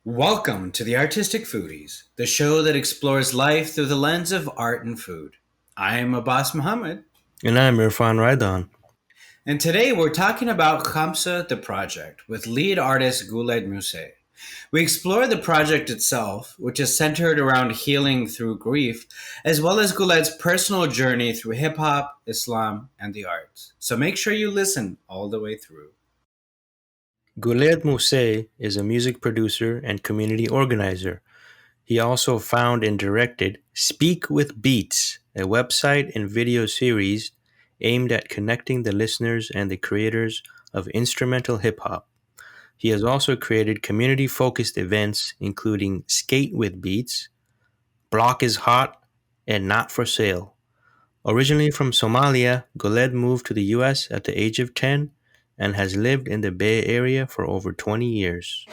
Welcome to the Artistic Foodies, the show that explores life through the lens of art and food. I am Abbas Muhammad, And I'm Irfan Raidan. and today we're talking about Khamsa the Project with lead artist Guled Muse. We explore the project itself, which is centered around healing through grief, as well as Guled's personal journey through hip hop, Islam, and the arts. So make sure you listen all the way through. Guled Muse is a music producer and community organizer. He also found and directed Speak with Beats, a website and video series aimed at connecting the listeners and the creators of instrumental hip hop. He has also created community focused events including Skate with Beats, Block is Hot, and Not for Sale. Originally from Somalia, Guled moved to the US at the age of 10 and has lived in the Bay Area for over 20 years.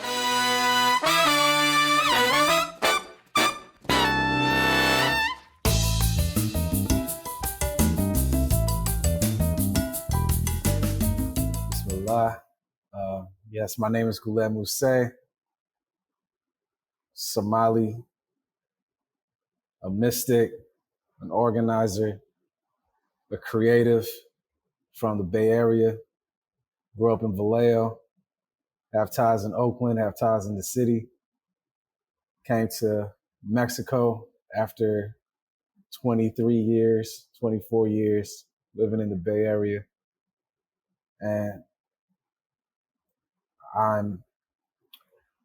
Bismillah. Yes, my name is Guled Muse, Somali, a mystic, an organizer, a creative from the Bay Area. Grew up in Vallejo, have ties in Oakland, have ties in the city. Came to Mexico after 23 years, 24 years living in the Bay Area. And I'm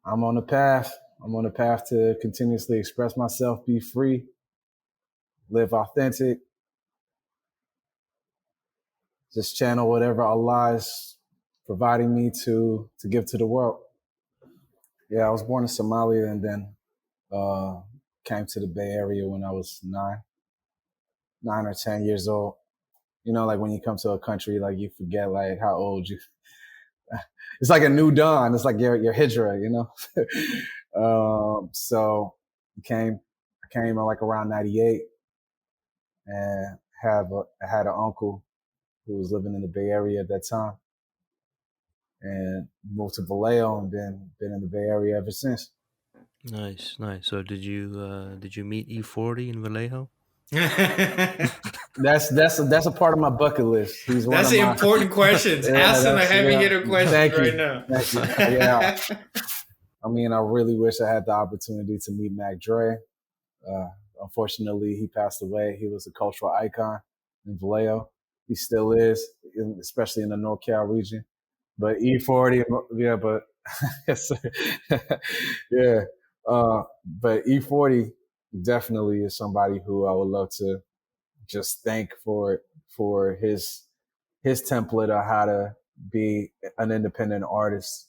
on the path. I'm on the path to continuously express myself, be free, live authentic, just channel whatever Allah is providing me to give to the world. Yeah, I was born in Somalia and then came to the Bay Area when I was nine or 10 years old. You know, like when you come to a country, like you forget like how old you. It's like a new dawn. It's like your hijra, you know. So I came like around 98, and I had an uncle who was living in the Bay Area at that time, and moved to Vallejo and been in the Bay Area ever since. Nice, nice. So did you meet E40 in Vallejo? That's a part of my bucket list. He's one That's of the my important questions. yeah. Ask them the That's heavy yeah. hitter questions Thank right you, now. thank you. Yeah, I mean, I really wish I had the opportunity to meet Mac Dre. Uh, Unfortunately, he passed away. He was a cultural icon in Vallejo. He still is, especially in the NorCal region. But E40, yeah, but yes, sir. Yeah. But E40 definitely is somebody who I would love to just thank for his template of how to be an independent artist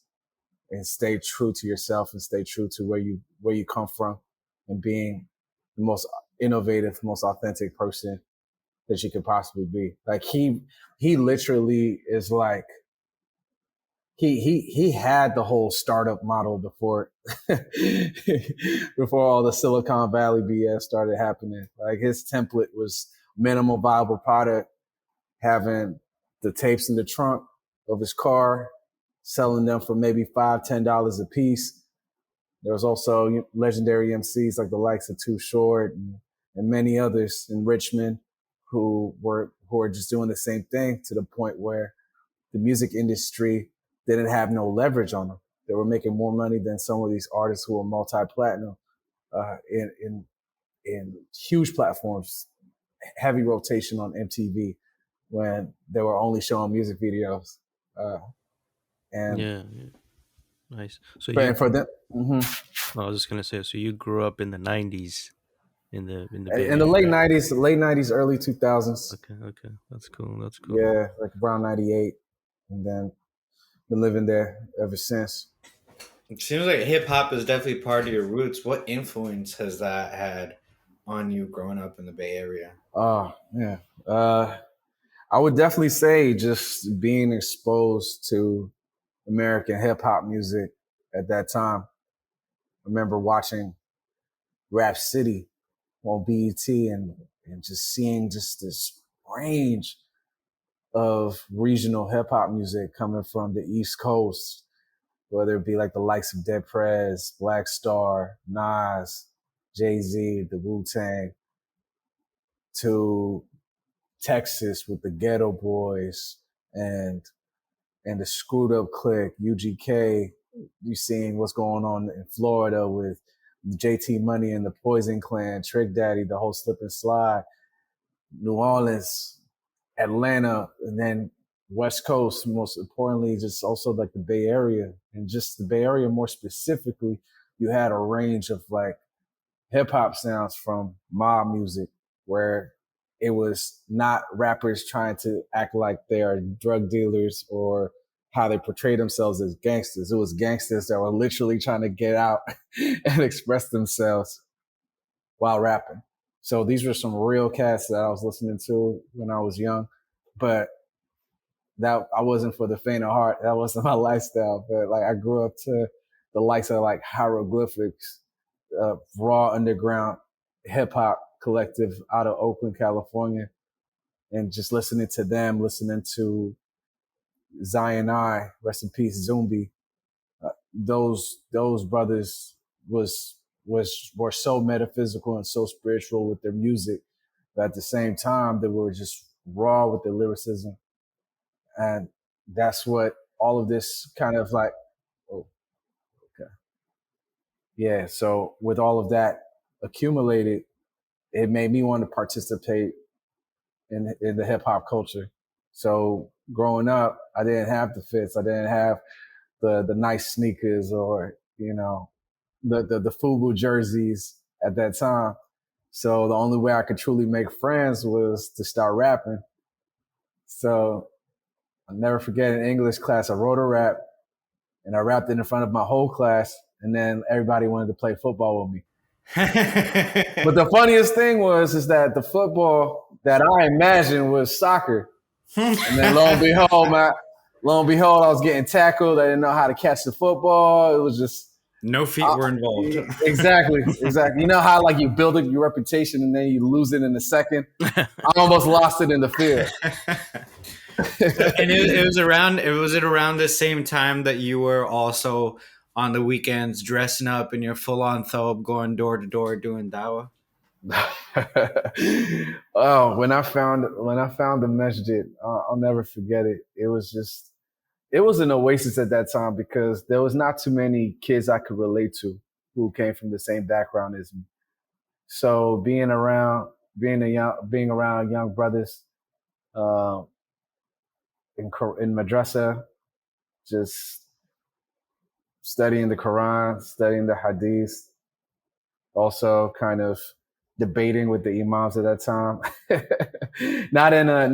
and stay true to yourself and stay true to where you come from and being the most innovative, most authentic person that you could possibly be. Like he literally is like he had the whole startup model before before all the Silicon Valley BS started happening. Like his template was minimal viable product, having the tapes in the trunk of his car, selling them for maybe $5-10 a piece. There was also legendary MCs like the likes of Too Short and many others in Richmond who were just doing the same thing to the point where the music industry didn't have no leverage on them. They were making more money than some of these artists who were multi-platinum in huge platforms, heavy rotation on MTV when they were only showing music videos. Uh, and Yeah, yeah. Nice. So but you and for them, I was just gonna say, so you grew up in the 90s in the Bay in the late Area. late '90s, early 2000s, Okay, okay. That's cool. That's cool. yeah, like around '98, and then been living there ever since. It seems like hip hop is definitely part of your roots. What influence has that had on you growing up in the Bay Area? Oh yeah, I would definitely say just being exposed to American hip hop music at that time. I remember watching Rap City on BET and just seeing just this range of regional hip hop music coming from the East Coast whether it be like the likes of Dead Prez, Black Star, Nas, Jay-Z, the Wu-Tang, to Texas with the Ghetto Boys and the Screwed Up Clique, UGK. You seeing what's going on in Florida with JT Money and the Poison Clan, Trick Daddy, the whole Slip and Slide, New Orleans, Atlanta, and then West Coast, most importantly, just also like the Bay Area. And just the Bay Area more specifically, you had a range of like hip hop sounds from mob music, where it was not rappers trying to act like they are drug dealers or how they portray themselves as gangsters. It was gangsters that were literally trying to get out and express themselves while rapping. So these were some real cats that I was listening to when I was young, but that I wasn't for the faint of heart. That wasn't my lifestyle. But like I grew up to the likes of like Hieroglyphics, raw underground hip hop collective out of Oakland, California, and just listening to them, listening to Zion I, rest in peace, Zumbi. Those brothers were so metaphysical and so spiritual with their music, but at the same time they were just raw with their lyricism, and that's what all of this kind of like. Oh, okay, yeah. So with all of that accumulated, it made me want to participate in the hip hop culture. So growing up, I didn't have the fits. I didn't have the nice sneakers or, you know, the FUBU jerseys at that time. So the only way I could truly make friends was to start rapping. So I'll never forget in English class, I wrote a rap and I rapped it in front of my whole class. And then everybody wanted to play football with me. But the funniest thing is that the football that I imagined was soccer. And then lo and behold, I was getting tackled. I didn't know how to catch the football. It was just no feet were involved. Exactly. You know how like you build up your reputation and then you lose it in a second? I almost lost it in the field. And it was around the same time that you were also on the weekends dressing up in your full-on thobe, going door to door doing dawah? Oh, when I found the masjid, I'll never forget it. It was an oasis at that time because there was not too many kids I could relate to who came from the same background as me. So being around young brothers in madrasa, just studying the Quran, studying the Hadith, also kind of debating with the imams at that time. not in a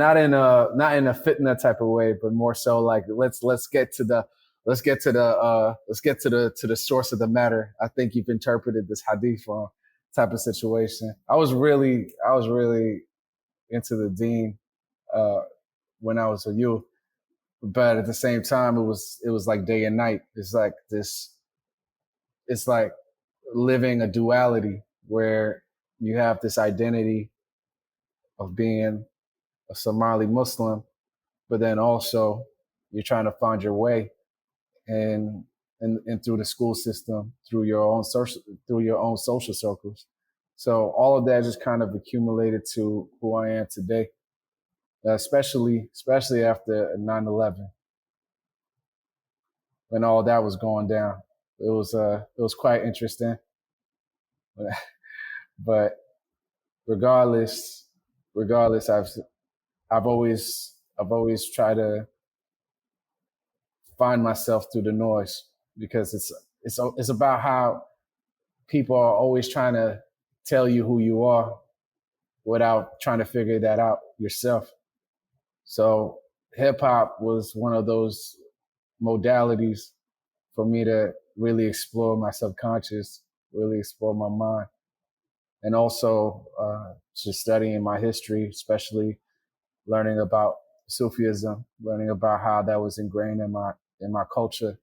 fitna type of way, but more so like let's get to the source of the matter. I think you've interpreted this hadith wrong, type of situation. I was really into the deen when I was a youth, but at the same time it was like day and night. It's like living a duality where you have this identity of being a Somali Muslim, but then also you're trying to find your way and through the school system, through your own social circles. So all of that just kind of accumulated to who I am today, especially after 9/11, when all that was going down. It was quite interesting, but regardless, I've always tried to find myself through the noise, because it's about how people are always trying to tell you who you are without trying to figure that out yourself. So hip hop was one of those modalities for me to really explore my subconscious, really explore my mind, and also just studying my history, especially learning about Sufism, learning about how that was ingrained in my culture,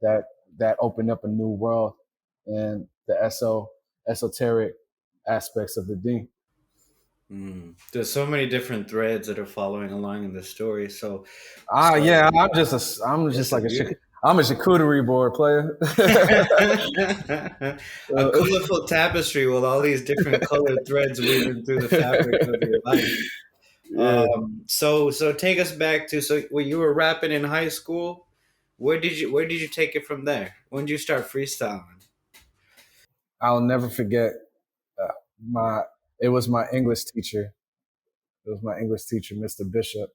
that opened up a new world and the esoteric aspects of the deen. There's so many different threads that are following along in the story. So yeah, I'm just like I'm a charcuterie board player. A colorful tapestry with all these different colored threads weaving through the fabric of your life. Yeah, So take us back to, so when you were rapping in high school, where did you take it from there? When did you start freestyling? I'll never forget uh, my. It was my English teacher. It was my English teacher, Mr. Bishop.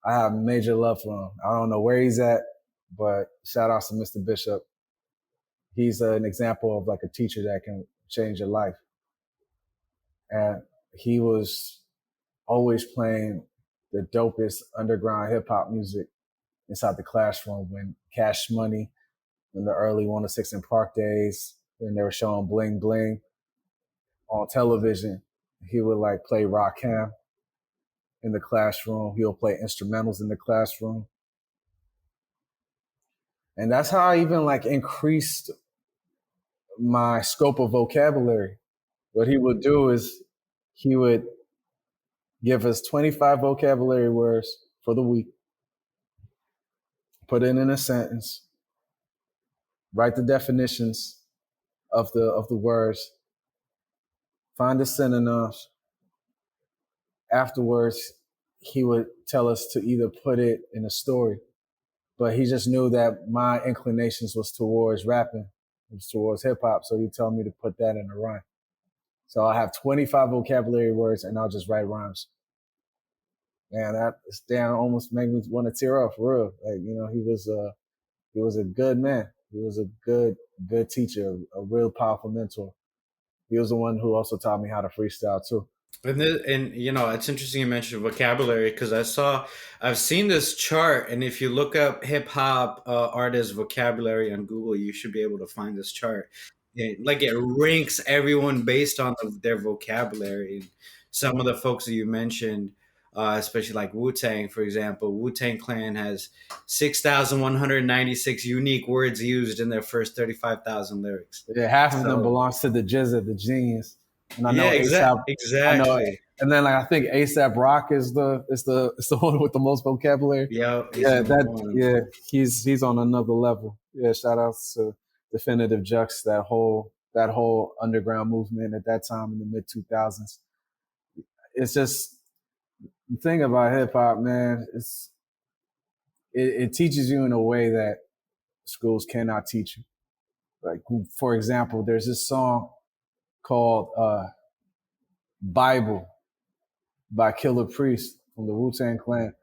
I have major love for him. I don't know where he's at, but shout out to Mr. Bishop. He's an example of like a teacher that can change your life. And he was always playing the dopest underground hip hop music inside the classroom when Cash Money, in the early 106 and Park days, when they were showing Bling Bling on television, he would like play Rakim in the classroom. He'll play instrumentals in the classroom. And that's how I even like increased my scope of vocabulary. What he would do is he would give us 25 vocabulary words for the week, put it in a sentence, write the definitions of the words, find the synonyms. Afterwards, he would tell us to either put it in a story, but he just knew that my inclinations was towards rapping, it was towards hip hop, so he told me to put that in a rhyme. So I have 25 vocabulary words, and I'll just write rhymes. Man, that damn almost made me want to tear up for real. Like, he was a good man. He was a good teacher, a real powerful mentor. He was the one who also taught me how to freestyle too. And it's interesting you mentioned vocabulary, because I've seen this chart, and if you look up hip hop artist vocabulary on Google, you should be able to find this chart. It ranks everyone based on their vocabulary. Some of the folks that you mentioned, especially like Wu Tang, for example, Wu Tang Clan has 6,196 unique words used in their first 35,000 lyrics. Yeah, half of them So belongs to the Jizza, the genius, and I yeah, know ASAP. I know, exactly. and then like I think ASAP Rock is the one with the most vocabulary. Yeah, he's Yeah, number that one. yeah, he's on another level. Yeah, shout outs to Definitive Jux, that whole underground movement at that time in the mid 2000s. It's just the thing about hip hop, man. It teaches you in a way that schools cannot teach you. Like, for example, there's this song called Bible by Killer Priest from the Wu Tang Clan.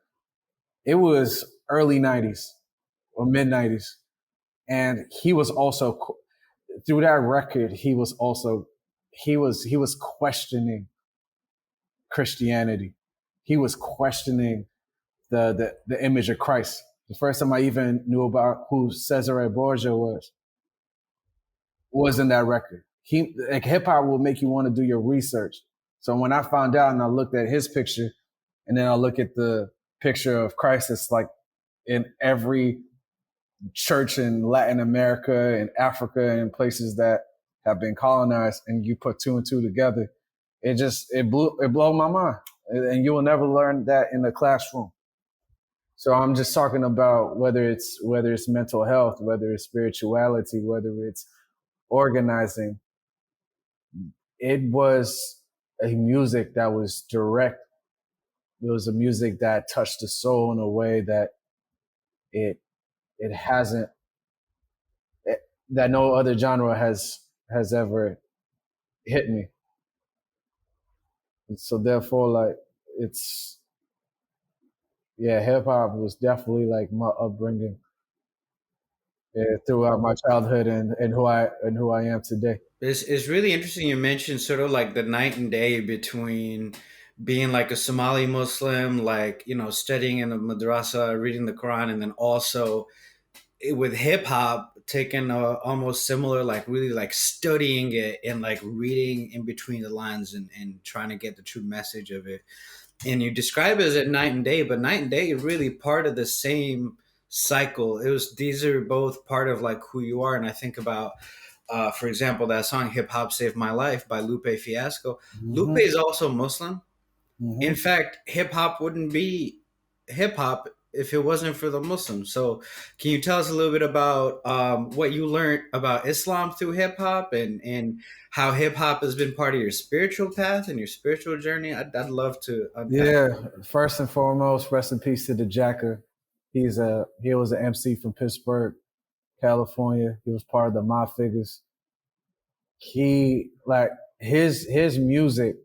It was early 90s or mid 90s. And he was also, through that record, he was questioning Christianity. He was questioning the image of Christ. The first time I even knew about who Cesare Borgia was in that record. He like hip hop will make you want to do your research. So when I found out and I looked at his picture, and then I look at the picture of Christ, it's like in every church in Latin America and Africa and places that have been colonized, and you put two and two together, it blew my mind. And you will never learn that in the classroom. So I'm just talking about whether it's mental health, whether it's spirituality, whether it's organizing. It was a music that was direct. It was a music that touched the soul in a way that it it hasn't it, that no other genre has ever hit me. And so therefore, like, it's yeah, hip hop was definitely like my upbringing, yeah, throughout my childhood, and who I am today. It's really interesting you mentioned sort of like the night and day between being like a Somali Muslim, like, studying in a madrasa, reading the Quran, and then also with hip hop, taking a almost similar, like really like studying it and like reading in between the lines, and trying to get the true message of it. And you describe it as a night and day, but night and day is really part of the same cycle. These are both part of like who you are. And I think about, for example, that song "Hip Hop Saved My Life" by Lupe Fiasco. Lupe Hmm. is also Muslim. In Hmm. fact, hip hop wouldn't be hip hop if it wasn't for the Muslims. So, can you tell us a little bit about what you learned about Islam through hip hop, and how hip hop has been part of your spiritual path and your spiritual journey? I'd love to unpack. Yeah, first and foremost, rest in peace to the Jacker. He was an MC from Pittsburgh, California. He was part of the Mob Figures. He like his music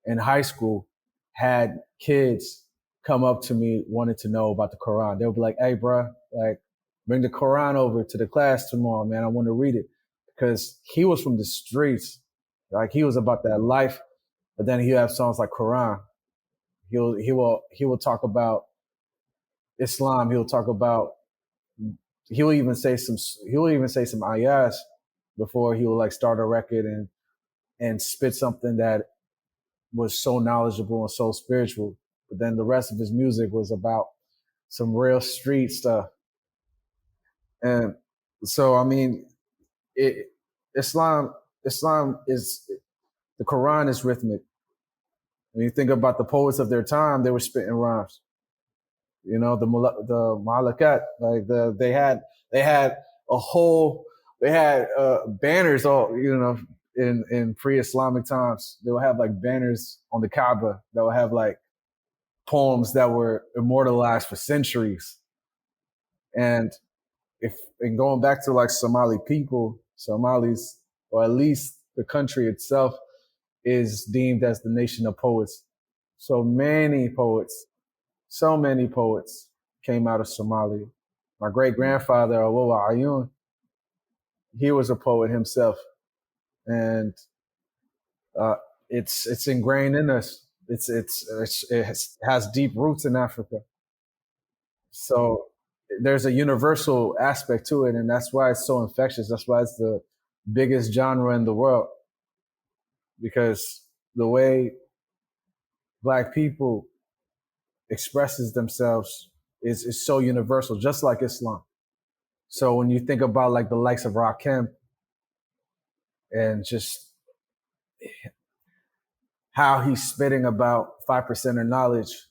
in high school had kids come up to me wanting to know about the Quran. They would be like, "Hey, bro, like bring the Quran over to the class tomorrow, man. I want to read it," because he was from the streets, like he was about that life. But then he have songs like Quran. He will talk about Islam. He'll even say some ayahs before he will like start a record and spit something that was so knowledgeable and so spiritual. But then the rest of his music was about some real street stuff. And so I mean, it, Islam Islam is the Quran is rhythmic. When you think about the poets of their time, they were spitting rhymes. You know, the malakat, like they had a whole they had banners all, you know, in pre-Islamic times. They would have like banners on the Kaaba that would have like poems that were immortalized for centuries. And if and going back to like Somalis, or at least the country itself, is deemed as the nation of poets. So many poets, so many poets came out of Somalia. My great grandfather, Awowa Ayun, he was a poet himself, and uh, it's ingrained in us. Has deep roots in Africa. So there's a universal aspect to it, and that's why it's so infectious. That's why it's the biggest genre in the world, because the way Black people expresses themselves is so universal, just like Islam. So when you think about like the likes of Rakim and just how he's spitting about 5% of knowledge,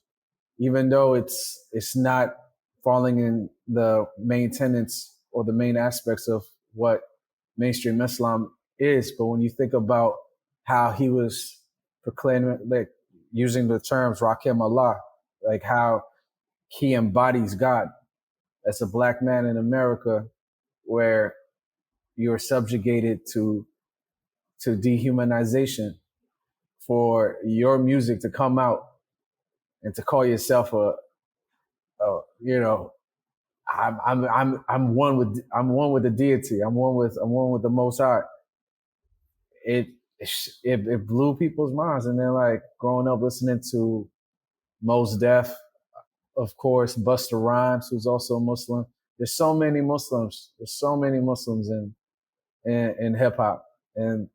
even though it's not falling in the main tenets or the main aspects of what mainstream Islam is. But when you think about how he was proclaiming, like using the terms Rakim Allah, like how he embodies God as a Black man in America, where you're subjugated to dehumanization, for your music to come out and to call yourself a you know, I'm one with the deity. I'm one with the Most High. It it blew people's minds, and then like growing up listening to Mos Def, of course, Busta Rhymes, who's also a Muslim. There's so many Muslims. There's so many Muslims in hip hop, and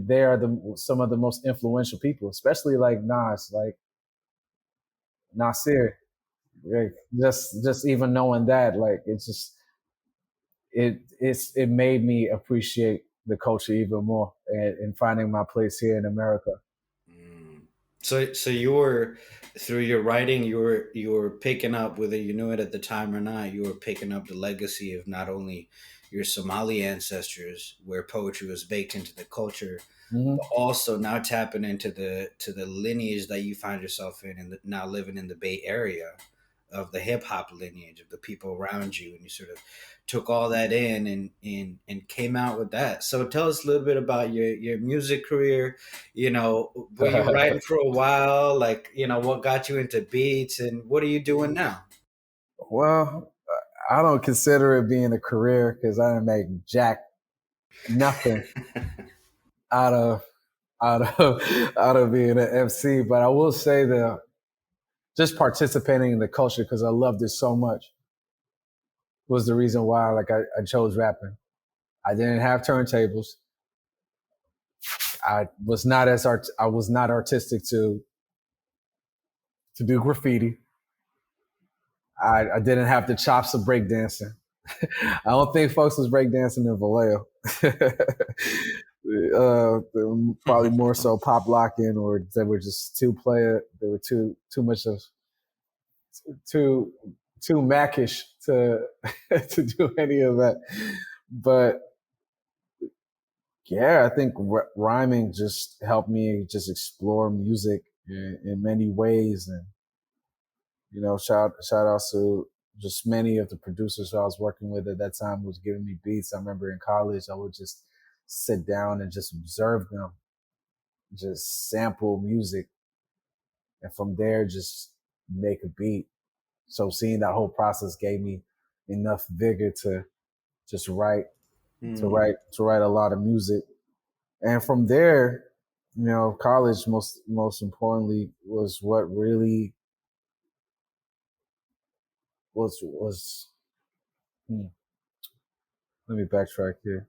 they are some of the most influential people, especially like Nas, like Nasir. Like just even knowing that, like it's just it made me appreciate the culture even more, and finding my place here in America. Mm. So you were, through your writing, you were picking up, whether you knew it at the time or not, you were picking up the legacy of not only your Somali ancestors, where poetry was baked into the culture, Mm-hmm. but also now tapping into the lineage that you find yourself in, and now living in the Bay Area, of the hip hop lineage of the people around you, and you sort of took all that in, and came out with that. So tell us a little bit about your music career. Were you writing for a while? Like, what got you into beats, and what are you doing now? Well, I don't consider it being a career because I didn't make jack nothing out of out of being an MC. But I will say that just participating in the culture, because I loved it so much, was the reason why like I chose rapping. I didn't have turntables. I was not artistic to do graffiti. I didn't have the chops of breakdancing. I don't think folks was breakdancing in Vallejo. Probably more so pop locking, or they were just too player. They were too much of too. too Macish to to do any of that. But yeah, I think rhyming just helped me just explore music in many ways, and shout out to just many of the producers who I was working with at that time who was giving me beats. I remember in college, I would just sit down and just observe them, just sample music, and from there just make a beat. So seeing that whole process gave me enough vigor to just write, to write a lot of music. And from there, college most importantly was what really was hmm, let me backtrack here.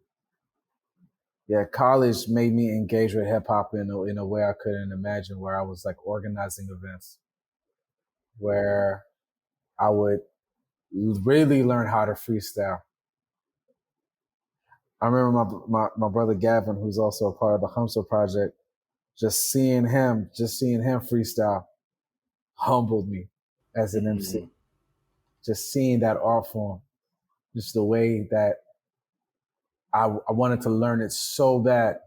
Yeah, college made me engage with hip hop in a way I couldn't imagine, where I was like organizing events, where I would really learn how to freestyle. I remember my brother Gavin, who's also a part of the Khamsa Project, just seeing him freestyle humbled me as an MC. Just seeing that art form, just the way that I wanted to learn it so bad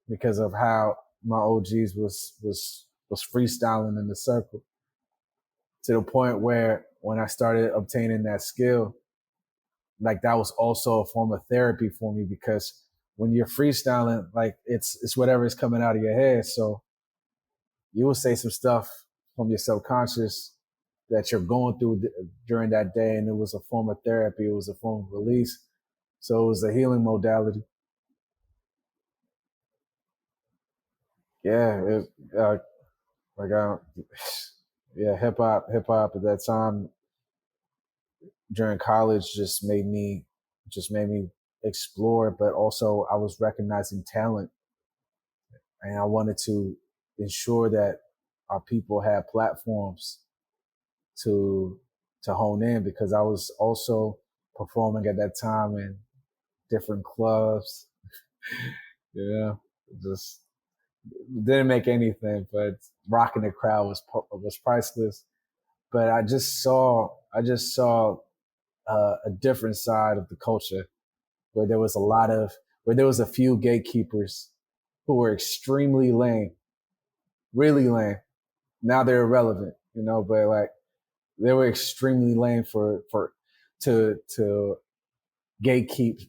because of how my OGs was freestyling in the circle, to the point where when I started obtaining that skill, like that was also a form of therapy for me, because when you're freestyling, like it's whatever is coming out of your head. So you will say some stuff from your subconscious that you're going through during that day, and it was a form of therapy. It was a form of release. So it was a healing modality. Yeah, like yeah, hip hop at that time during college just made me explore, but also I was recognizing talent, and I wanted to ensure that our people had platforms to hone in, because I was also performing at that time in different clubs. Yeah, just didn't make anything, but rocking the crowd was priceless. But I just saw a different side of the culture, where there was a few gatekeepers who were extremely lame, really lame. Now they're irrelevant, but like they were extremely lame to gatekeep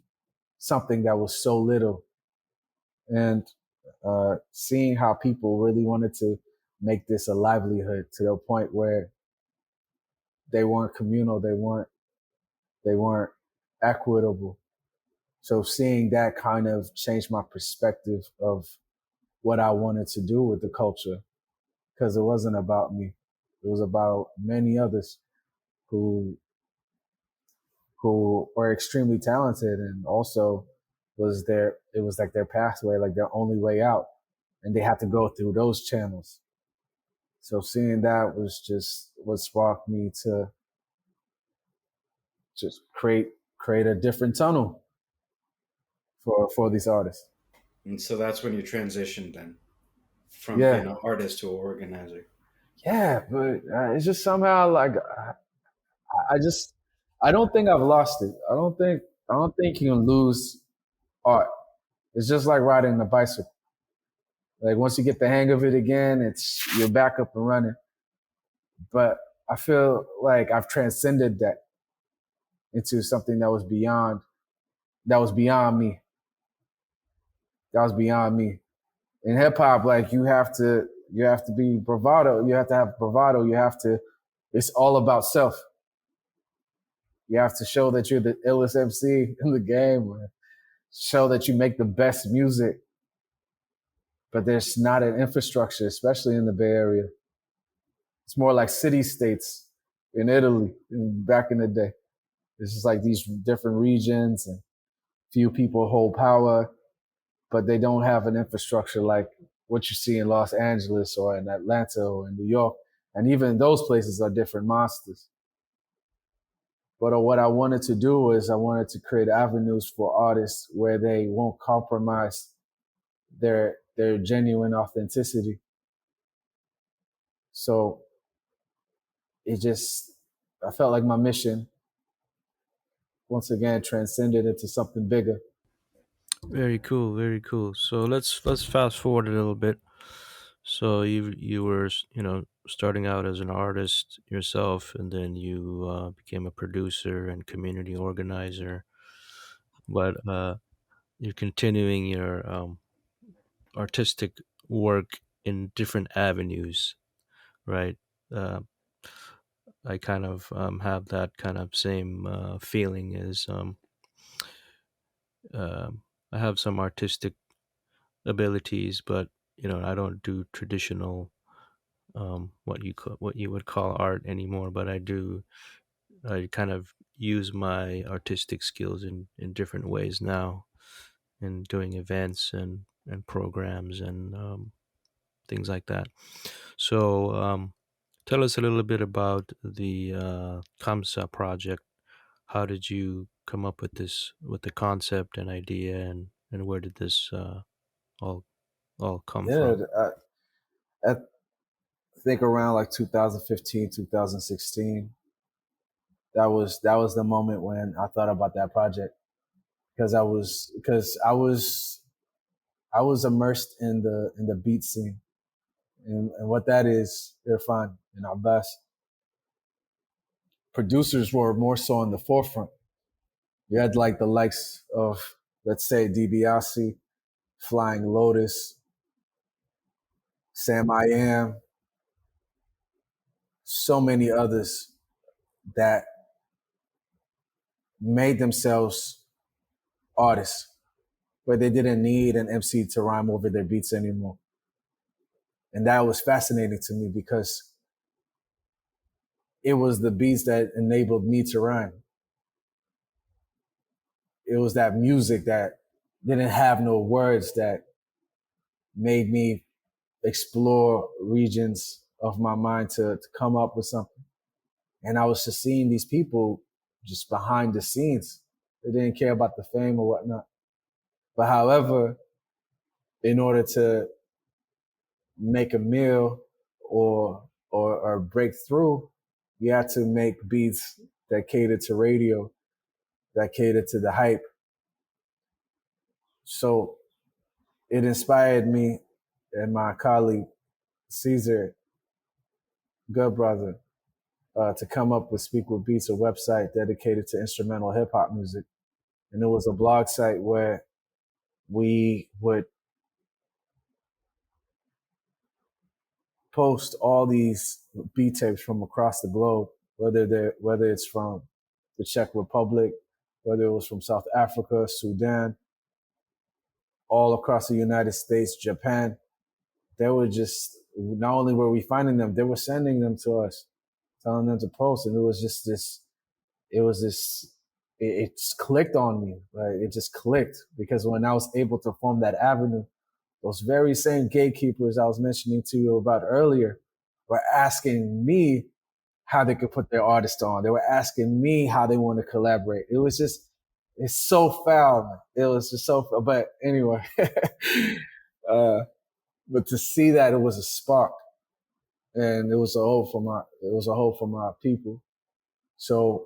something that was so little. And seeing how people really wanted to make this a livelihood, to the point where they weren't communal, they weren't equitable. So seeing that kind of changed my perspective of what I wanted to do with the culture, because it wasn't about me. It was about many others who were extremely talented, and also it was like their pathway, like their only way out, and they had to go through those channels. So seeing that was just what sparked me to just create a different tunnel for these artists. And so that's when you transitioned then from Yeah, being an artist to an organizer. yeah, but it's just somehow like I just I don't think I've lost it. I don't think you can lose art. It's just like riding a bicycle. Like once you get the hang of it again, you're back up and running. But I feel like I've transcended that into something that was beyond me. That was beyond me. In hip hop, like you have to be bravado. You have to have bravado. It's all about self. You have to show that you're the illest MC in the game, or show that you make the best music. But there's not an infrastructure, especially in the Bay Area. It's more like city states in Italy back in the day. It's just like these different regions, and few people hold power, but they don't have an infrastructure like what you see in Los Angeles or in Atlanta or in New York. And even those places are different monsters. But what I wanted to do is I wanted to create avenues for artists where they won't compromise their genuine authenticity. So it just I felt like my mission once again transcended into something bigger. Very cool, very cool. So let's fast forward a little bit. So you were starting out as an artist yourself, and then you became a producer and community organizer. But you're continuing your artistic work in different avenues, right? Uh, I kind of have that kind of same feeling as I have some artistic abilities, but I don't do traditional what you would call art anymore. But I kind of use my artistic skills in different ways now, in doing events and programs and things like that. So tell us a little bit about the Khamsa project. How did you come up with with the concept and idea, and where did this all all come Yeah, from? I think around like 2015, 2016. That was the moment when I thought about that project because I was immersed in the beat scene and what that is. They're fun and our best producers were more so in the forefront. You had like the likes of, let's say, DiBiase, Flying Lotus, Sam I Am, so many others that made themselves artists, where they didn't need an MC to rhyme over their beats anymore. And that was fascinating to me because it was the beats that enabled me to rhyme. It was that music that didn't have no words that made me explore regions of my mind to come up with something. And I was just seeing these people just behind the scenes. They didn't care about the fame or whatnot. But however, in order to make a meal or break through, you had to make beats that catered to radio, that catered to the hype. So it inspired me and my colleague Caesar, good brother, to come up with Speak with Beats, a website dedicated to instrumental hip hop music. And it was a blog site where we would post all these beat tapes from across the globe, whether it's from the Czech Republic, whether it was from South Africa, Sudan, all across the United States, Japan. They were just, not only were we finding them, they were sending them to us, telling them to post. And it was just this, it was this, it just clicked on me. Right? It just clicked because when I was able to form that avenue, those very same gatekeepers I was mentioning to you about earlier were asking me how they could put their artist on. They were asking me how they want to collaborate. It was just, it's so foul. Man. It was just so foul. But anyway, but to see that it was a spark and it was a hope for my people. So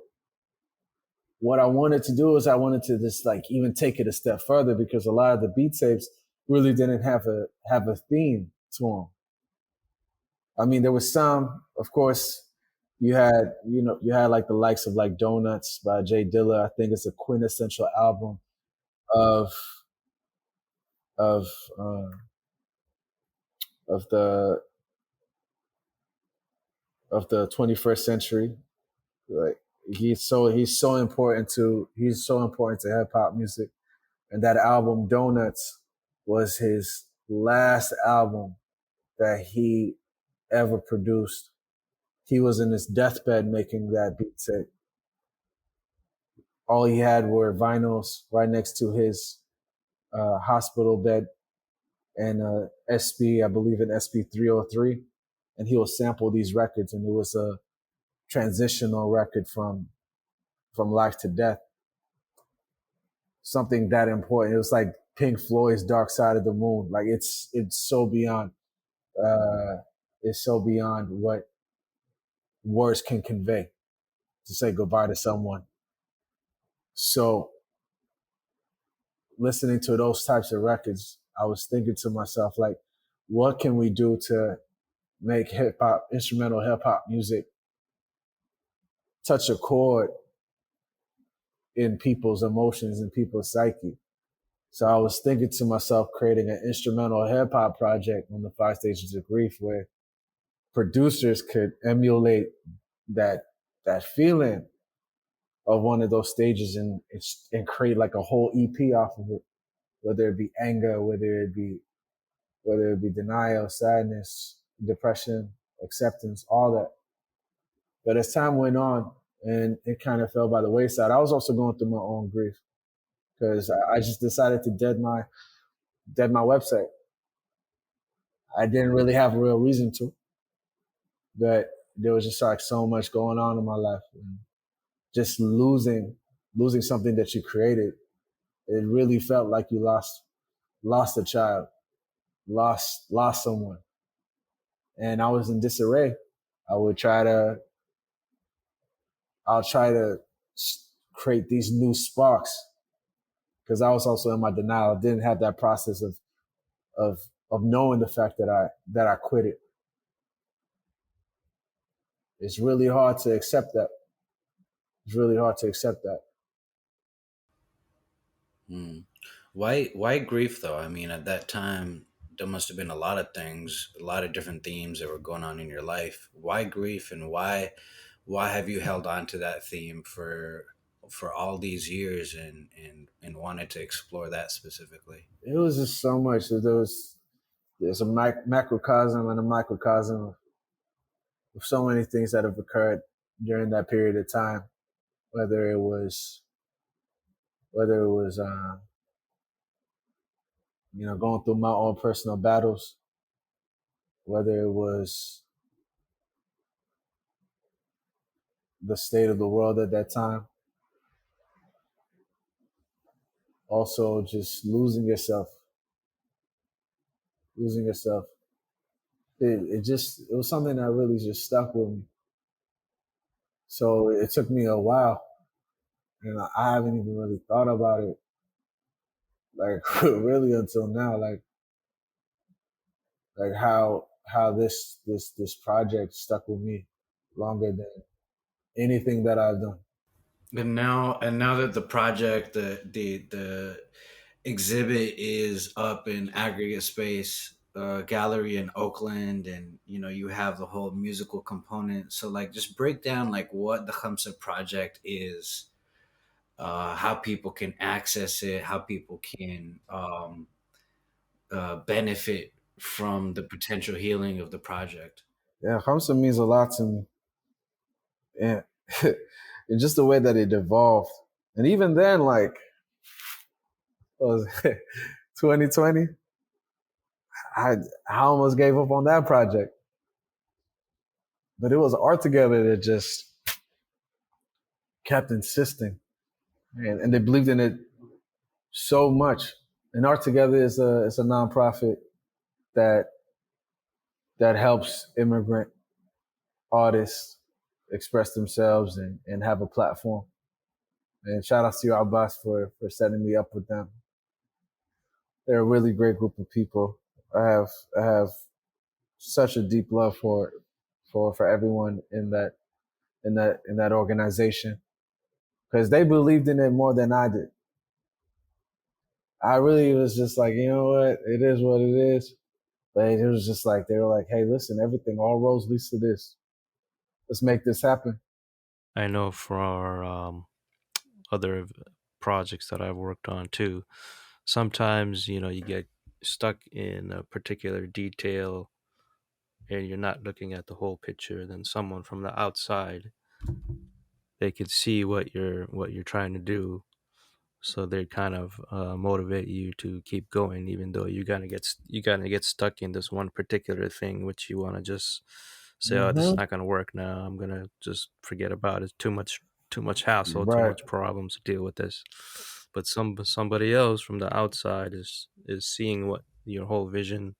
what I wanted to do is I wanted to just like even take it a step further because a lot of the beat tapes really didn't have a theme to them. I mean, there was some, of course, you had like the likes of like Donuts by Jay Dilla. I think it's a quintessential album of of uh, of the of the 21st century. Like he's so important to hip hop music, and that album Donuts was his last album that he ever produced. He was in his deathbed making that beat tape. All he had were vinyls right next to his hospital bed and SB, I believe in SB 303, and he will sample these records, and it was a transitional record from life to death. Something that important. It was like Pink Floyd's Dark Side of the Moon. Like it's so beyond uh, it's so beyond what words can convey. to say goodbye to someone. So listening to those types of records, I was thinking to myself, like, what can we do to make hip hop, instrumental hip hop music touch a chord in people's emotions and people's psyche? So I was thinking to myself, creating an instrumental hip hop project on the 5 stages of grief where producers could emulate that that feeling of one of those stages and create like a whole EP off of it, whether it be anger, whether it be denial, sadness, depression, acceptance, all that. But as time went on and it kind of fell by the wayside, I was also going through my own grief because I just decided to dead my website. I didn't really have a real reason to, but there was just like so much going on in my life, and just losing something that you created. It really felt like you lost a child, lost someone, and I was in disarray. I would try to I'll try to create these new sparks because I was also in my denial. I didn't have that process of of knowing the fact that I quit it. It's really hard to accept that. It's really hard to accept that. Mm. Why grief though? I mean, at that time there must have been a lot of things, a lot of different themes that were going on in your life. Why grief, and why have you held on to that theme for all these years and wanted to explore that specifically? It was just so much. There's a macrocosm and a microcosm of so many things that have occurred during that period of time. Whether it was whether it was going through my own personal battles, whether it was the state of the world at that time, also just losing yourself. It was something that really just stuck with me. So it took me a while, and I haven't even really thought about it like really until now. Like how this project stuck with me longer than anything that I've done. And now that the project, the exhibit is up in aggregate space, gallery in Oakland, and you have the whole musical component. So like, just break down like what the Khamsa Project is, how people can access it, how people can benefit from the potential healing of the project. Yeah, Khamsa means a lot to me, and and just the way that it evolved. And even then, like, was 2020, I I almost gave up on that project, but it was art together that just kept insisting, and they believed in it so much. And art together is a nonprofit that that helps immigrant artists express themselves and have a platform. And shout out to you, Abbas, for setting me up with them. They're a really great group of people. I have such a deep love for everyone in that organization because they believed in it more than I did. I really was just like, you know what, it is what it is. But it was just like they were like, hey, listen, everything, all roads leads to this. Let's make this happen. I know for other projects that I've worked on too, sometimes you get stuck in a particular detail and you're not looking at the whole picture. Then someone from the outside, they could see what you're trying to do, so they kind of motivate you to keep going, even though you gotta get stuck in this one particular thing, which you want to just say, oh, this is Mm-hmm. not going to work now, I'm going to just forget about it. It's too much hassle, too Right. much problems to deal with this. But somebody else from the outside is seeing what your whole vision,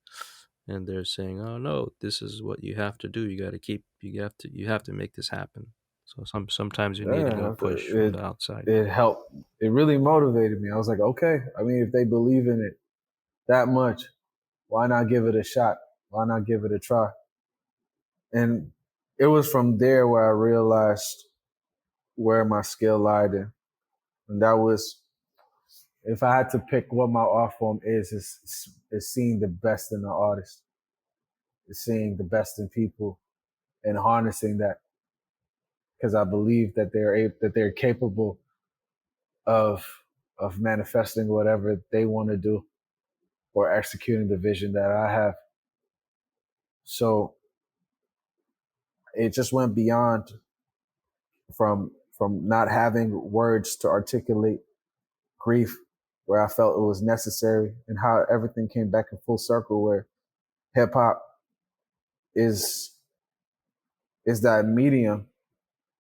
and they're saying, oh no, this is what you have to do. You got to keep you have to make this happen. So sometimes you need a little Yeah, push from the outside. it helped. It really motivated me. I was like, okay. I mean, if they believe in it that much, why not give it a shot? Why not give it a try? And it was from there where I realized where my skill lied in, and that was if I had to pick what my art form is seeing the best in the artist, is seeing the best in people, and harnessing that because I believe that that they're capable of manifesting whatever they want to do or executing the vision that I have. So it just went beyond from not having words to articulate grief where I felt it was necessary and how everything came back in full circle where hip hop is that medium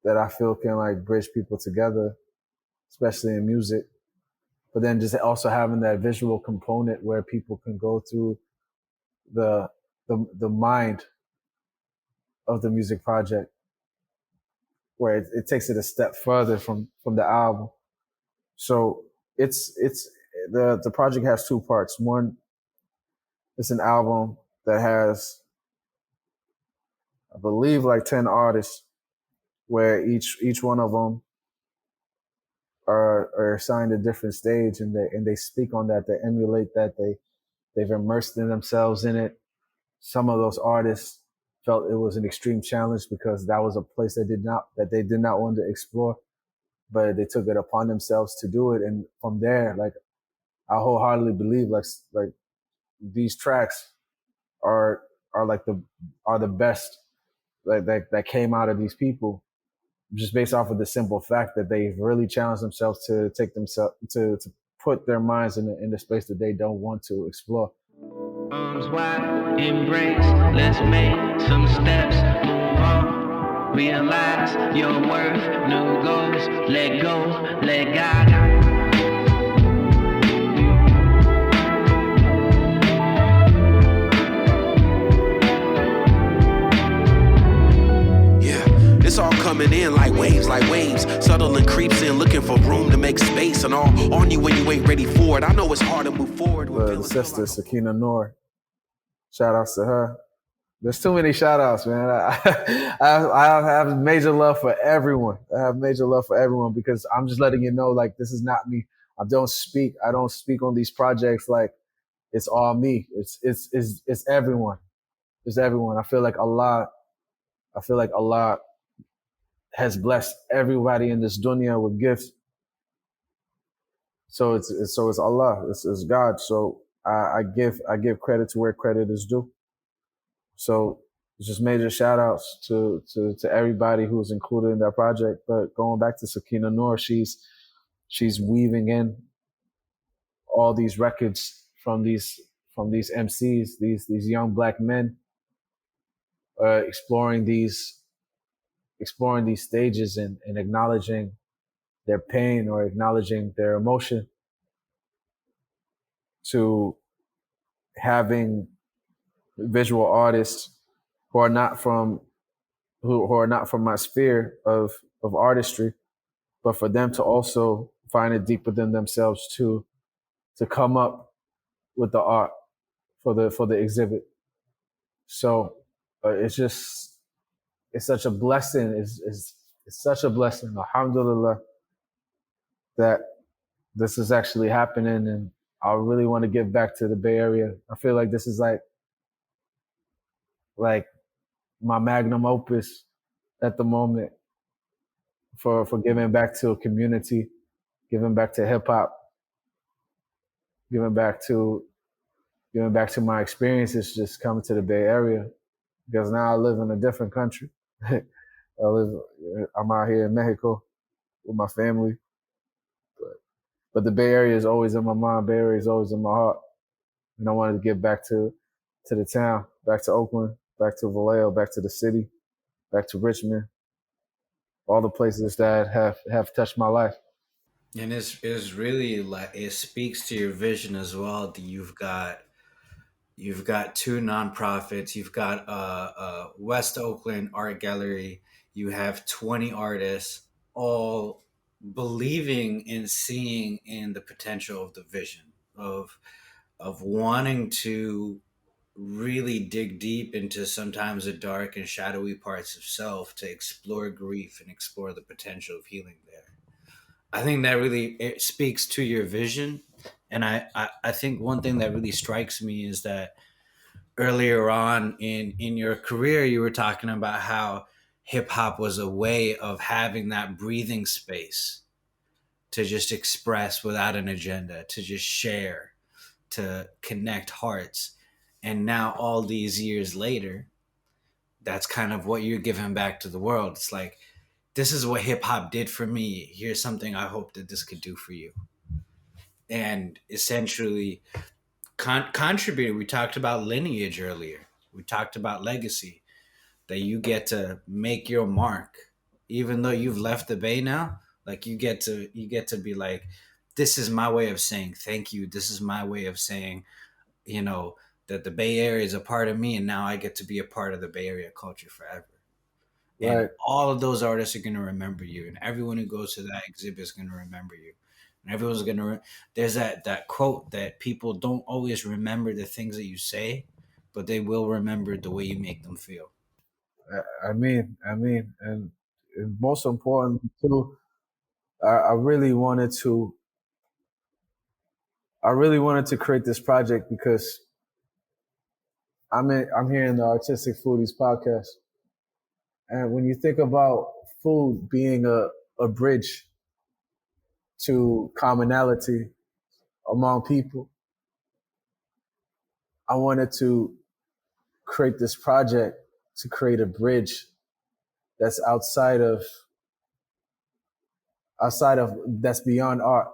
that I feel can like bridge people together, especially in music. But then just also having that visual component where people can go through the the mind of the music project, where it takes it a step further from the album. So it's the project has two parts. One, it's an album that has, I believe, like 10 artists, where each one of them are assigned a different stage, and they speak on that, they emulate that, they've immersed in themselves in it. Some of those artists felt it was an extreme challenge because that was a place that they did not want to explore, but they took it upon themselves to do it. And from there, like I wholeheartedly believe like these tracks are are like the are the best that came out of these people just based off of the simple fact that they've really challenged themselves to take themselves to put their minds in the space that they don't want to explore. Arms wide, embrace, let's make some steps, move on, realize your worth, new goals, let go, let God. It's all coming in like waves, subtle and creeps in, looking for room to make space, and all on you when you ain't ready for it. I know it's hard to move forward. The sister, Sakina Noor, shout outs to her. There's too many shout outs, man. I have major love for everyone. I have major love for everyone because I'm just letting you know, like, this is not me. I don't speak on these projects like it's all me. It's everyone. It's everyone. I feel like Allah has blessed everybody in this dunya with gifts. So it's Allah. It's God. So I give credit to where credit is due. So just major shout outs to everybody who's included in that project. But going back to Sakina Noor, she's weaving in all these records from these MCs, these young black men, exploring these stages and acknowledging their pain or acknowledging their emotion, to having visual artists who are not from who are not from my sphere of artistry, but for them to also find it deep within themselves to come up with the art for the exhibit. So it's such a blessing. It's such a blessing. Alhamdulillah that this is actually happening, and I really want to give back to the Bay Area. I feel like this is like my magnum opus at the moment for giving back to a community, giving back to hip hop, giving back to my experiences just coming to the Bay Area, because now I live in a different country. I'm out here in Mexico with my family, but the Bay Area is always in my mind. Bay Area is always in my heart, and I wanted to get back to the town, back to Oakland, back to Vallejo, back to the city, back to Richmond, all the places that have touched my life. And it's really like it speaks to your vision as well. That you've got two nonprofits. You've got West Oakland Art Gallery. you have 20 artists all believing and seeing in the potential of the vision of wanting to really dig deep into sometimes the dark and shadowy parts of self to explore grief and explore the potential of healing there. I think that really it speaks to your vision. And I think one thing that really strikes me is that earlier on in your career, you were talking about how hip hop was a way of having that breathing space to just express without an agenda, to just share, to connect hearts. And now, all these years later, that's kind of what you're giving back to the world. It's like, this is what hip hop did for me. Here's something I hope that this could do for you. And essentially, contributed. We talked about lineage earlier. We talked about legacy, that you get to make your mark, even though you've left the Bay now. Like you get to be like, this is my way of saying thank you. This is my way of saying, you know, that the Bay Area is a part of me, and now I get to be a part of the Bay Area culture forever. And Right. all of those artists are going to remember you, and everyone who goes to that exhibit is going to remember you, and everyone's going to. There's that quote that people don't always remember the things that you say, but they will remember the way you make them feel. And most important too, I really wanted to. I really wanted to create this project because I'm here in the Artistic Foodies podcast, and when you think about food being a bridge to commonality among people, I wanted to create this project to create a bridge that's outside of that's beyond art.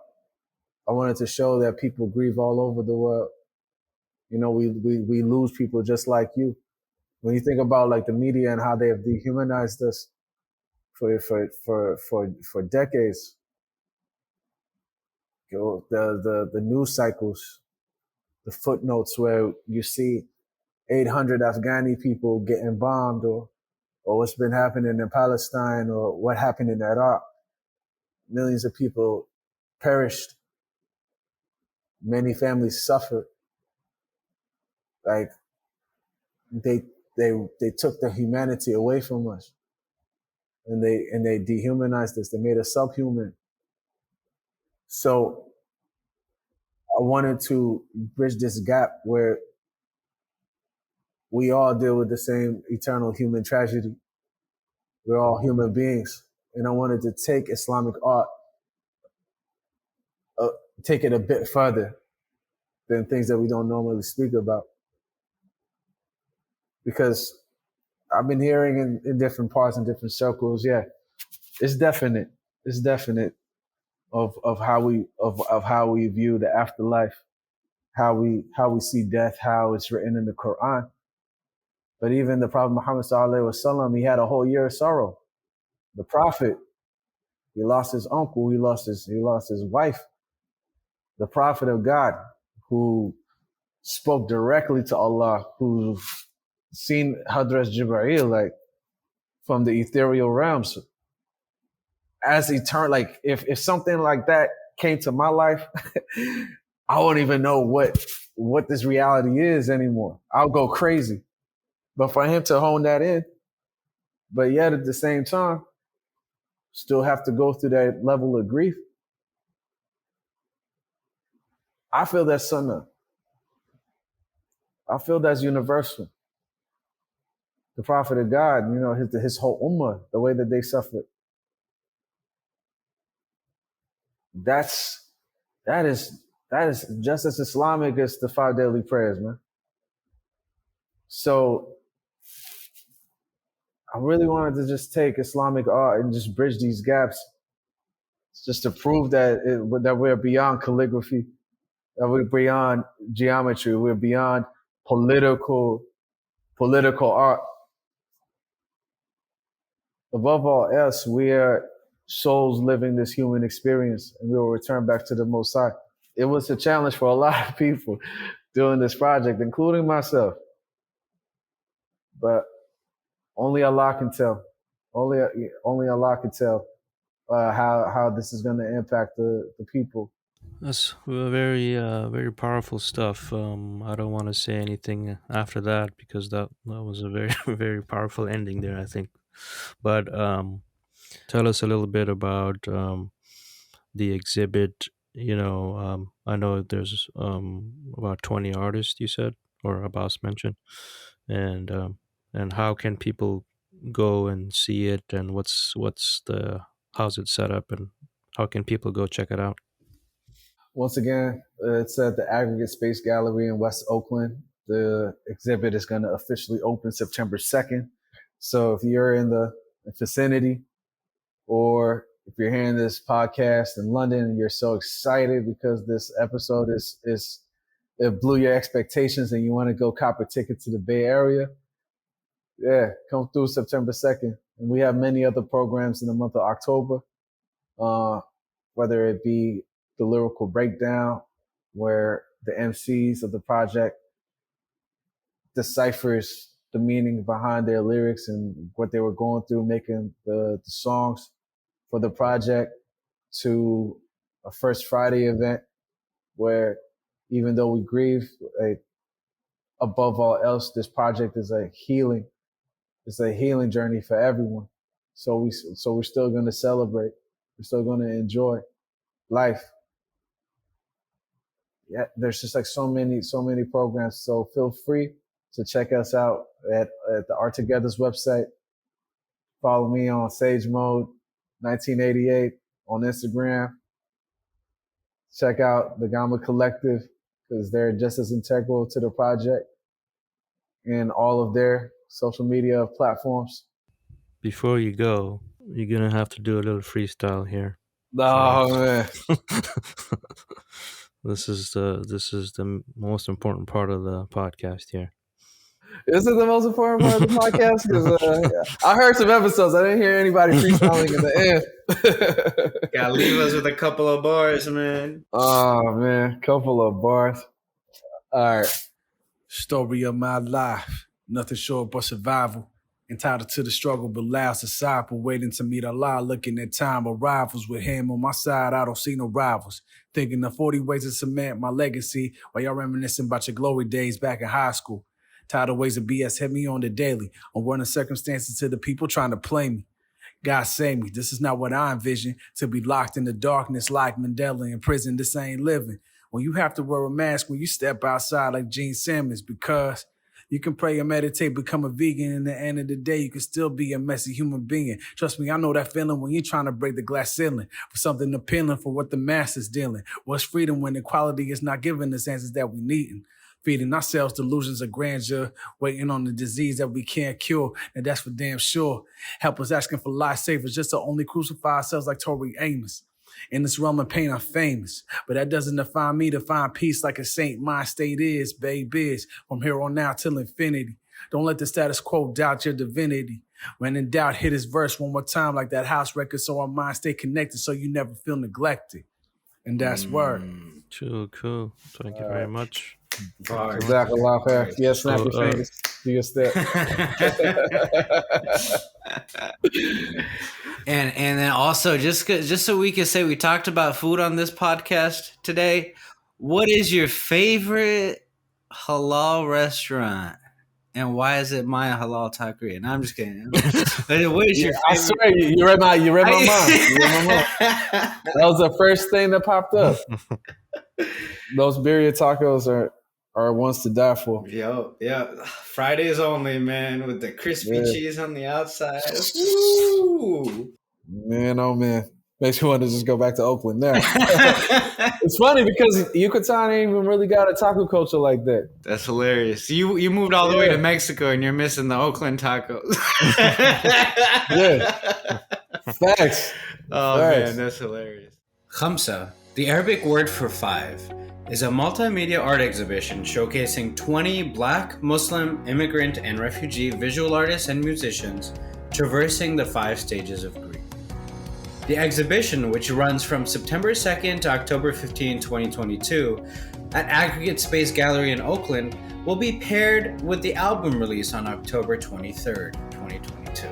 I wanted to show that people grieve all over the world. You know, we lose people just like you. When you think about like the media and how they have dehumanized us for decades, you know, the news cycles, the footnotes where you see 800 Afghani people getting bombed, or what's been happening in Palestine, or what happened in Iraq. Millions of people perished. Many families suffered. Like they took the humanity away from us, and they dehumanized us. They made us subhuman. So I wanted to bridge this gap where we all deal with the same eternal human tragedy. We're all human beings, and I wanted to take Islamic art, take it a bit further than things that we don't normally speak about. Because I've been hearing in different parts and different circles, yeah, it's definite. It's definite of how we view the afterlife, how we see death, how it's written in the Quran. But even the Prophet Muhammad sallallahu alaihi wasallam, he had a whole year of sorrow. The Prophet, he lost his uncle, he lost his wife. The Prophet of God, who spoke directly to Allah, who seen Hadrat Jibreel, like from the ethereal realms, as eternal. Like if something like that came to my life, I won't even know what this reality is anymore. I'll go crazy. But for him to hone that in, but yet at the same time, still have to go through that level of grief, I feel that's sunnah. I feel that's universal. The Prophet of God, you know, his whole ummah, the way that they suffered, that is just as Islamic as the 5 daily prayers, man. So I really wanted to just take Islamic art and just bridge these gaps, just to prove that we're beyond calligraphy, that we're beyond geometry, we're beyond political art. Above all else, we are souls living this human experience, and we will return back to the Most High. It was a challenge for a lot of people doing this project, including myself. But only Allah can tell. only Allah could tell how this is going to impact the people. That's very powerful stuff. I don't want to say anything after that because that was a very very powerful ending there, I think. But tell us a little bit about the exhibit. I know there's about 20 artists you said, or Abbas mentioned, and how can people go and see it, and how's it set up, and how can people go check it out? Once again, it's at the Aggregate Space Gallery in West Oakland. The exhibit is going to officially open September 2nd. So if you're in the vicinity, or if you're hearing this podcast in London and you're so excited because this episode it blew your expectations and you want to go cop a ticket to the Bay Area, yeah, come through September 2nd. And we have many other programs in the month of October, whether it be the lyrical breakdown, where the MCs of the project deciphers the meaning behind their lyrics and what they were going through making the songs for the project, to a First Friday event where, even though we grieve, above all else, this project is a healing journey for everyone. So we're still going to celebrate. We're still going to enjoy life. Yeah, there's just like so many programs. So feel free to check us out at the Art Together's website. Follow me on Sage Mode 1988 on Instagram. Check out the Gamma Collective, because they're just as integral to the project in all of their social media platforms. Before you go, you're gonna have to do a little freestyle here. Oh man. This is the most important part of the podcast here. Is it the most important part of the podcast? Because I heard some episodes. I didn't hear anybody freestyling in the end. Gotta leave us with a couple of bars, man. Oh man, couple of bars. All right. Story of my life, nothing short but survival. Entitled to the struggle, but last disciple, waiting to meet Allah, looking at time arrivals. With him on my side, I don't see no rivals. Thinking of 40 ways to cement my legacy, while y'all reminiscing about your glory days back in high school. Tired of ways of BS hit me on the daily. I'm running circumstances to the people trying to play me. God save me, this is not what I envision. To be locked in the darkness like Mandela in prison, this ain't living. When you have to wear a mask when you step outside like Gene Simmons, because you can pray and meditate, become a vegan. In the end of the day, you can still be a messy human being. Trust me, I know that feeling when you're trying to break the glass ceiling for something appealing for what the master's dealing. What's freedom when equality is not giving us answers that we need? Feeding ourselves delusions of grandeur, waiting on the disease that we can't cure, and that's for damn sure. Help us asking for lifesavers just to only crucify ourselves like Tori Amos. In this realm of pain, I'm famous, but that doesn't define me to find peace like a saint. My state is, babies, from here on out till infinity. Don't let the status quo doubt your divinity. When in doubt, hit his verse one more time like that house record so our minds stay connected so you never feel neglected. And that's word. Cool. Thank you very much. Exactly. Yeah, snap your fingers. Do your step. And then also, just so we can say we talked about food on this podcast today, what is your favorite halal restaurant? And why is it my halal taqueria? No, I'm just kidding. What is your favorite? I swear, you read my mind. You read my mind. That was the first thing that popped up. Those birria tacos are ones to die for. Yeah. Fridays only, man, with the crispy cheese on the outside. Woo! Man, oh man. Makes me want to just go back to Oakland now. It's funny because Yucatan ain't even really got a taco culture like that. That's hilarious. You moved all the way to Mexico and you're missing the Oakland tacos. Yeah. Facts. Oh, man, that's hilarious. Khamsa, the Arabic word for five, is a multimedia art exhibition showcasing 20 Black, Muslim, immigrant, and refugee visual artists and musicians traversing the 5 stages of grief. The exhibition, which runs from September 2nd to October 15, 2022, at Aggregate Space Gallery in Oakland, will be paired with the album release on October 23rd, 2022.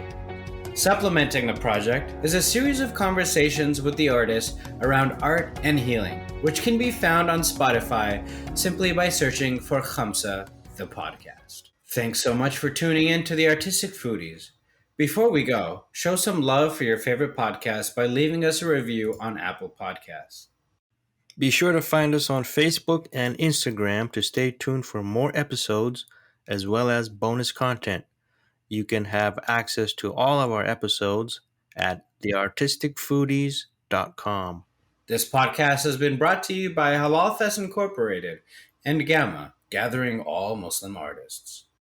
Supplementing the project is a series of conversations with the artist around art and healing, which can be found on Spotify simply by searching for Khamsa, the podcast. Thanks so much for tuning in to the Artistic Foodies. Before we go, show some love for your favorite podcast by leaving us a review on Apple Podcasts. Be sure to find us on Facebook and Instagram to stay tuned for more episodes as well as bonus content. You can have access to all of our episodes at theartisticfoodies.com. This podcast has been brought to you by Halal Fest Incorporated and Gamma, gathering all Muslim artists.